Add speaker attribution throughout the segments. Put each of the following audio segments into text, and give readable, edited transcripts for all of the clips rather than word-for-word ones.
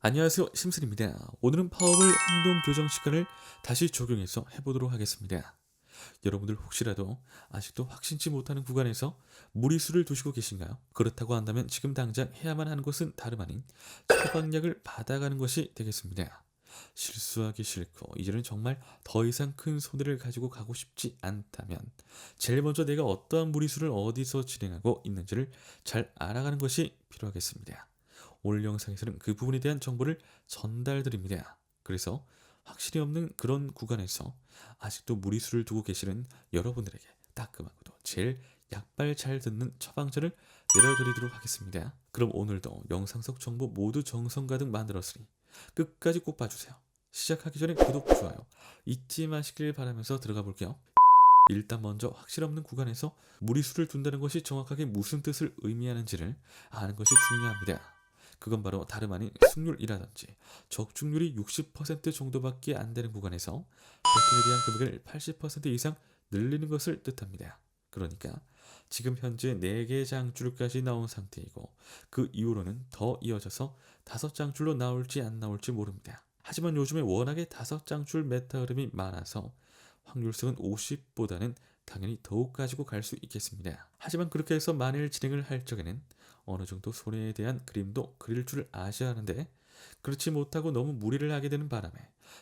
Speaker 1: 안녕하세요, 심슨입니다. 오늘은 파워블 행동 교정 시간을 다시 적용해서 해보도록 하겠습니다. 여러분들 혹시라도 아직도 확신치 못하는 구간에서 무리수를 두시고 계신가요? 그렇다고 한다면 지금 당장 해야만 하는 것은 다름 아닌 처방약을 받아가는 것이 되겠습니다. 실수하기 싫고 이제는 정말 더 이상 큰 손해를 가지고 가고 싶지 않다면 제일 먼저 내가 어떠한 무리수를 어디서 진행하고 있는지를 잘 알아가는 것이 필요하겠습니다. 오늘 영상에서는 그 부분에 대한 정보를 전달드립니다. 그래서 확실히 없는 그런 구간에서 아직도 무리수를 두고 계시는 여러분들에게 따끔하고도 제일 약발 잘 듣는 처방전을 내려드리도록 하겠습니다. 그럼 오늘도 영상 속 정보 모두 정성 가득 만들었으니 끝까지 꼭 봐주세요. 시작하기 전에 구독, 좋아요 잊지 마시길 바라면서 들어가 볼게요. 일단 먼저 확실 없는 구간에서 무리수를 둔다는 것이 정확하게 무슨 뜻을 의미하는지를 아는 것이 중요합니다. 그건 바로 다름 아닌 승률이라든지 적중률이 60% 정도밖에 안 되는 구간에서 보통에 대한 금액을 80% 이상 늘리는 것을 뜻합니다. 그러니까 지금 현재 4개 장줄까지 나온 상태이고 그 이후로는 더 이어져서 5장줄로 나올지 안 나올지 모릅니다. 하지만 요즘에 워낙에 5장줄 메타 흐름이 많아서 확률성은 50보다는 당연히 더욱 가지고 갈 수 있겠습니다. 하지만 그렇게 해서 만일 진행을 할 적에는 어느 정도 손해에 대한 그림도 그릴 줄 아셔야 하는데 그렇지 못하고 너무 무리를 하게 되는 바람에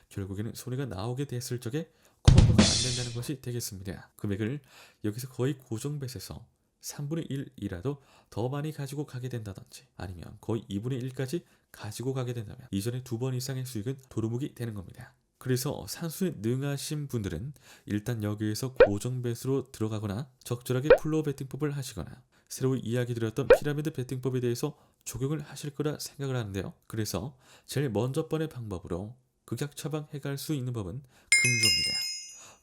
Speaker 1: 결국에는 손해가 나오게 됐을 적에 커버가 안 된다는 것이 되겠습니다. 금액을 여기서 거의 고정배에서 3분의 1이라도 더 많이 가지고 가게 된다든지 아니면 거의 2분의 1까지 가지고 가게 된다면 이전에 2번 이상의 수익은 도루묵이 되는 겁니다. 그래서 산수에 능하신 분들은 일단 여기에서 고정배수로 들어가거나 적절하게 플로어 베팅법을 하시거나 새로 이야기 드렸던 피라미드 베팅법에 대해서 적용을 하실 거라 생각을 하는데요. 그래서 제일 먼저 번의 방법으로 극약 처방해갈 수 있는 법은 금조입니다.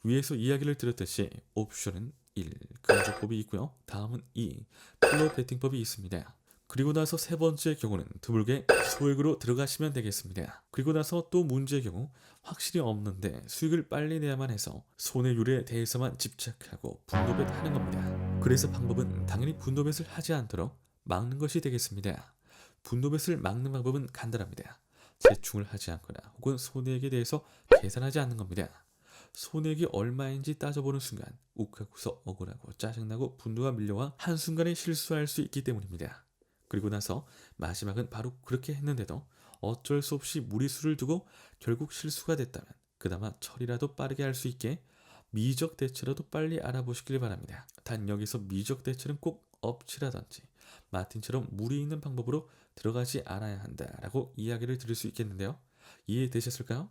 Speaker 1: 위에서 이야기를 드렸듯이 옵션은 1, 금조법이 있고요. 다음은 2, 플로어 베팅법이 있습니다. 그리고 나서 세 번째 경우는 드물게 소액으로 들어가시면 되겠습니다. 그리고 나서 또 문제의 경우 확실히 없는데 수익을 빨리 내야만 해서 손해율에 대해서만 집착하고 분노벳 하는 겁니다. 그래서 방법은 당연히 분노벳을 하지 않도록 막는 것이 되겠습니다. 분노벳을 막는 방법은 간단합니다. 재충을 하지 않거나 혹은 손해액에 대해서 계산하지 않는 겁니다. 손해액이 얼마인지 따져보는 순간 욱하고서 억울하고 짜증나고 분노가 밀려와 한순간에 실수할 수 있기 때문입니다. 그리고 나서 마지막은 바로 그렇게 했는데도 어쩔 수 없이 무리수를 두고 결국 실수가 됐다면 그나마 처리라도 빠르게 할 수 있게 미적 대처라도 빨리 알아보시길 바랍니다. 단 여기서 미적 대처는 꼭 업치라든지 마틴처럼 무리 있는 방법으로 들어가지 않아야 한다라고 이야기를 드릴 수 있겠는데요. 이해되셨을까요?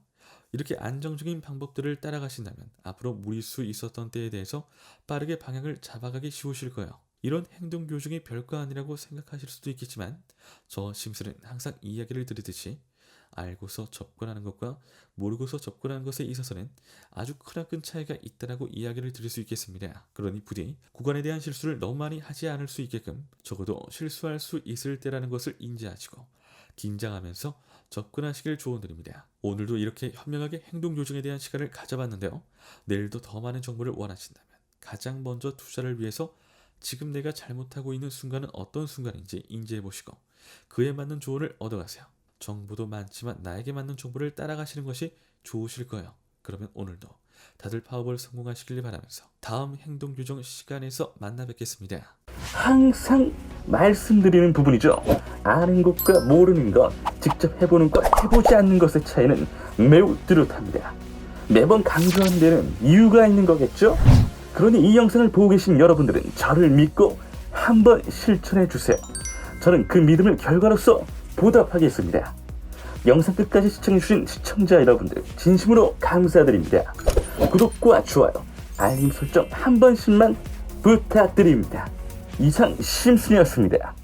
Speaker 1: 이렇게 안정적인 방법들을 따라가신다면 앞으로 무리수 있었던 때에 대해서 빠르게 방향을 잡아가기 쉬우실 거예요. 이런 행동 교정이 별거 아니라고 생각하실 수도 있겠지만 저 심슨은 항상 이야기를 드리듯이 알고서 접근하는 것과 모르고서 접근하는 것에 있어서는 아주 크나큰 차이가 있다라고 이야기를 드릴 수 있겠습니다. 그러니 부디 구간에 대한 실수를 너무 많이 하지 않을 수 있게끔 적어도 실수할 수 있을 때라는 것을 인지하시고 긴장하면서 접근하시길 조언드립니다. 오늘도 이렇게 현명하게 행동 교정에 대한 시간을 가져봤는데요. 내일도 더 많은 정보를 원하신다면 가장 먼저 투자를 위해서 지금 내가 잘못하고 있는 순간은 어떤 순간인지 인지해보시고 그에 맞는 조언을 얻어가세요. 정보도 많지만 나에게 맞는 정보를 따라가시는 것이 좋으실 거예요. 그러면 오늘도 다들 파워볼 성공하시길 바라면서 다음 행동 교정 시간에서 만나 뵙겠습니다.
Speaker 2: 항상 말씀드리는 부분이죠. 아는 것과 모르는 것, 직접 해보는 것, 해보지 않는 것의 차이는 매우 뚜렷합니다. 매번 강조하는 데는 이유가 있는 거겠죠? 그러니 이 영상을 보고 계신 여러분들은 저를 믿고 한번 실천해 주세요. 저는 그 믿음을 결과로서 보답하겠습니다. 영상 끝까지 시청해주신 시청자 여러분들 진심으로 감사드립니다. 구독과 좋아요, 알림 설정 한 번씩만 부탁드립니다. 이상 심슨이었습니다.